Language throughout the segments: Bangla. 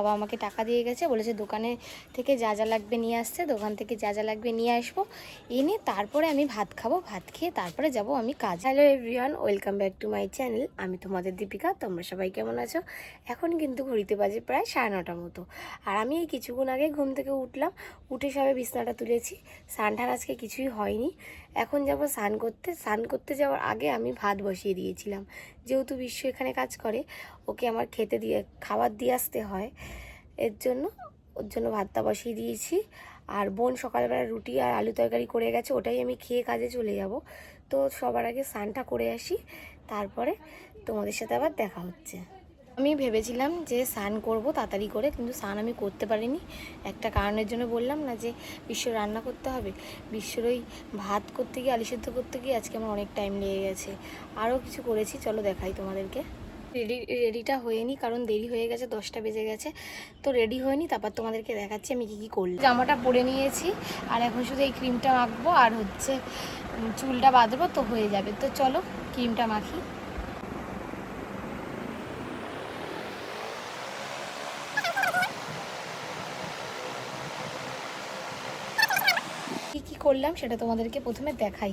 বাবা আমাকে টাকা দিয়ে গেছে, বলেছে দোকানে থেকে যা যা লাগবে নিয়ে আসছে, দোকান থেকে যা যা লাগবে নিয়ে আসবো, এনে তারপরে আমি ভাত খাবো, ভাত খেয়ে তারপরে যাব আমি কাজ। Hello everyone, welcome back to my channel. আমি তোমাদের দীপিকা। তোমরা সবাই কেমন আছো? এখন কিন্তু ঘড়িতে বাজে প্রায় 9:30 মতো, আর আমি এই কিছুক্ষণ আগে ঘুম থেকে উঠলাম। উঠে সবে বিছনাটা তুলেছি। স্নান আজকে কিছুই হয়নি। এখন যাব স্নান করতে। স্নান করতে যাওয়ার আগে আমি ভাত বসিয়ে দিয়েছিলাম, যেহেতু বিশ্ব এখানে কাজ করে, ওকে আমার খাবার দিয়ে আসতে হয়, ওর জন্য ভাতটা বসিয়ে দিয়েছি। আর বোন সকালবেলা রুটি আর আলু তরকারি করে গেছে, ওটাই আমি খেয়ে কাজে চলে যাব। তো সবার আগে স্নানটা করে আসি, তারপরে তোমাদের সাথে আবার দেখা হচ্ছে। আমি ভেবেছিলাম যে স্নান করব তাড়াতাড়ি করে, কিন্তু স্নান আমি করতে পারিনি। একটা কারণের জন্য বললাম না, যে বিশ্ব রান্না করতে হবে। বিশ্বর ওই ভাত করতে গিয়ে, আলু সেদ্ধ করতে গিয়ে আজকে আমার অনেক টাইম লেগে গেছে। আরও কিছু করেছি, চলো দেখাই তোমাদেরকে। রেডিটা হয়নি, কারণ দেরি হয়ে গেছে, 10টা বেজে গেছে। তো রেডি হয়নি, তারপর তোমাদেরকে দেখাচ্ছি আমি কী করলাম। জামাটা পরে নিয়েছি, আর এখন শুধু এই ক্রিমটা মাখবো আর চুলটা বাঁধবো, তো হয়ে যাবে। তো চলো ক্রিমটা মাখি। কী করলাম সেটা তোমাদেরকে প্রথমে দেখাই।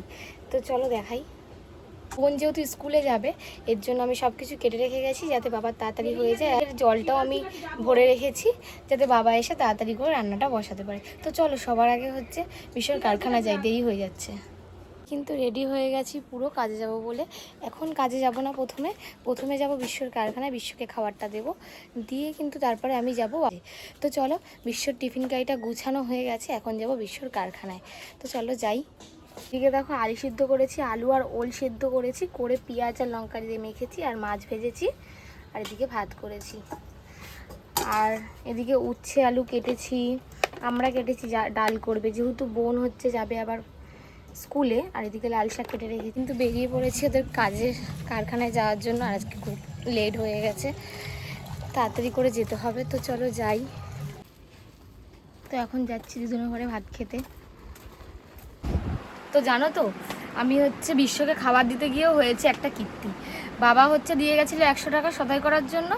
তো চলো দেখাই। বোন যেহেতু স্কুলে যাবে, এর জন্য আমি সব কিছু কেটে রেখে গেছি, যাতে বাবার তাড়াতাড়ি হয়ে যায়। আর জলটাও আমি ভরে রেখেছি, যাতে বাবা এসে তাড়াতাড়ি করে রান্নাটা বসাতে পারে। তো চলো সবার আগে বিশ্বর কারখানা যাই, দেরি হয়ে যাচ্ছে। কিন্তু রেডি হয়ে গেছি পুরো, কাজে যাব বলে। এখন কাজে যাব না, প্রথমে যাব বিশ্বর কারখানায়, বিশ্বকে খাবারটা দেব, দিয়ে কিন্তু তারপরে আমি যাব। তো চলো, বিশ্বর টিফিন গাড়িটা গুছানো হয়ে গেছে, এখন যাব বিশ্বর কারখানায়। তো চলো যাই। এদিকে দেখো আলু সিদ্ধ করেছি, আলু আর ওল সিদ্ধ করেছি, করে পেঁয়াজ আর লঙ্কা দিয়ে মেখেছি, আর মাছ ভেজেছি, আর এদিকে ভাত করেছি। আর এদিকে উচ্ছে আলু কেটেছি, আমরা কেটেছি ডাল করবে, যেহেতু বোন যাবে আবার স্কুলে। আর এদিকে লাল শাক কেটে রেখে কিন্তু বেরিয়ে পড়েছি ওদের কাজের কারখানায় যাওয়ার জন্য। আর আজকে খুব লেট হয়ে গেছে, তাড়াতাড়ি করে যেতে হবে। তো চলো যাই। তো এখন যাচ্ছি দুজনের ঘরে ভাত খেতে। তো জানো তো, আমি বিশ্বকে খাবার দিতে গিয়েও হয়েছে একটা কীর্তি। বাবা দিয়ে গেছিলো 100 টাকা সদাই করার জন্য,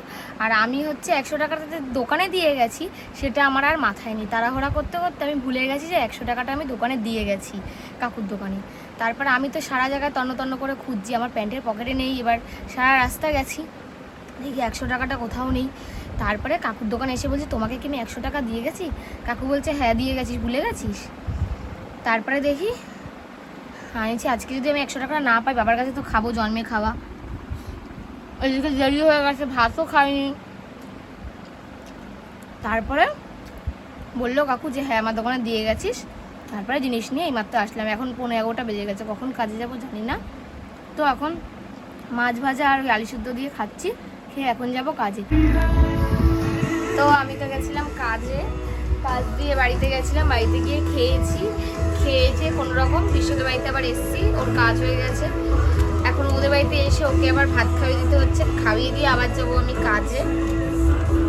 আর আমি 100 টাকাটা দোকানে দিয়ে গেছি, সেটা আমার আর মাথায় নেই। তাড়াহুড়া করতে করতে আমি ভুলে গেছি যে 100 টাকাটা আমি দোকানে দিয়ে গেছি, কাকুর দোকানে। তারপরে আমি তো সারা জায়গায় তন্ন করে খুঁজছি, আমার প্যান্টের পকেটে নেই। এবার সারা রাস্তা গেছি, দেখি 100 টাকাটা কোথাও নেই। তারপরে কাকুর দোকানে এসে বলছি, তোমাকে কি আমি 100 টাকা দিয়ে গেছি? কাকু বলছে, হ্যাঁ দিয়ে গেছিস, ভুলে গেছিস? তারপরে দেখি আনিছি। আজকে যদি আমি 100 টাকা না পাই, বাবার কাছে তো খাবো, জন্মে খাওয়া। ওইদিকে দেরি হয়ে গেছে, ভাতও খাইনি। তারপরে বললো কাকু যে হ্যাঁ আমার দোকানে দিয়ে গেছিস। তারপরে জিনিস নিয়ে এইমাত্র আসলাম। এখন 11:15 বেজে গেছে, কখন কাজে যাবো জানি না। তো এখন মাছ ভাজা আর আলু সিদ্ধ দিয়ে খাচ্ছি, খেয়ে এখন যাব কাজে। তো আমি তো গেছিলাম কাজে, কাজ দিয়ে বাড়িতে গেছিলাম, বাড়িতে গিয়ে খেয়েছে কোনোরকম। বিশ্বদের বাড়িতে আবার এসেছি, ওর কাজ হয়ে গেছে। এখন ওদের বাড়িতে এসে ওকে আবার ভাত খাইয়ে দিতে হচ্ছে, খাইয়ে দিয়ে আবার যাবো আমি কাজে।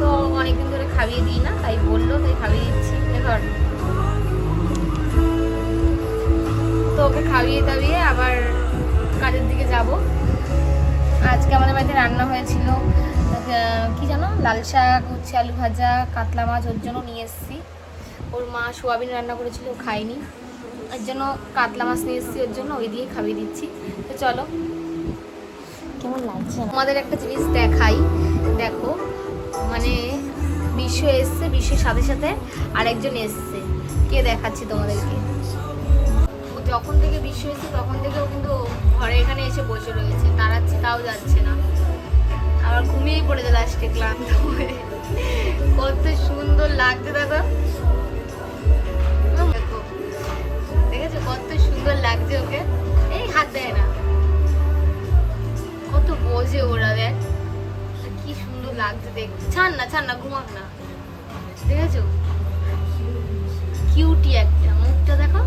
তো অনেকদিন ধরে খাইয়ে দিই না, তাই বললো, তাই খাইয়ে দিচ্ছি। এবার তো ওকে খাইয়ে দাইয়ে আবার কাজের দিকে যাব। আজকে আমাদের বাড়িতে রান্না হয়েছিল কি জানো, লাল শাক, উচ্ছে আলু ভাজা, কাতলা মাছ ওর জন্য নিয়ে এসেছি। ওর মা সোয়াবিন রান্না করেছিল, ও খায়নি, ওর জন্য কাতলা মাছ নিয়ে এসেছি, ওর জন্য ওই দিয়ে খাইয়ে দিচ্ছি। তো চলো, কেমন লাগছে আমাদের একটা জিনিস দেখাই। দেখো, মানে বিশ্ব এসছে, বিশ্বের সাথে সাথে আরেকজন এসছে। কে দেখাচ্ছি তোমাদেরকে। যখন থেকে বিশ্ব এসছে তখন থেকেও কিন্তু ঘরে এখানে এসে বসে রয়েছে, দাঁড়াচ্ছে তাও যাচ্ছে না, আবার ঘুমিয়েই পড়েছে লাস্টে ক্লান্ত হয়ে। কত সুন্দর লাগছে দাদা, দেখেছো কত সুন্দর লাগছে ওকে। এই হাত দেয় না, কত বোঝে ওরা, দেখ কি সুন্দর লাগছে দেখতে। ছাড় না ঘুমাক না, দেখেছো কিউটি একটা, মুখটা দেখো।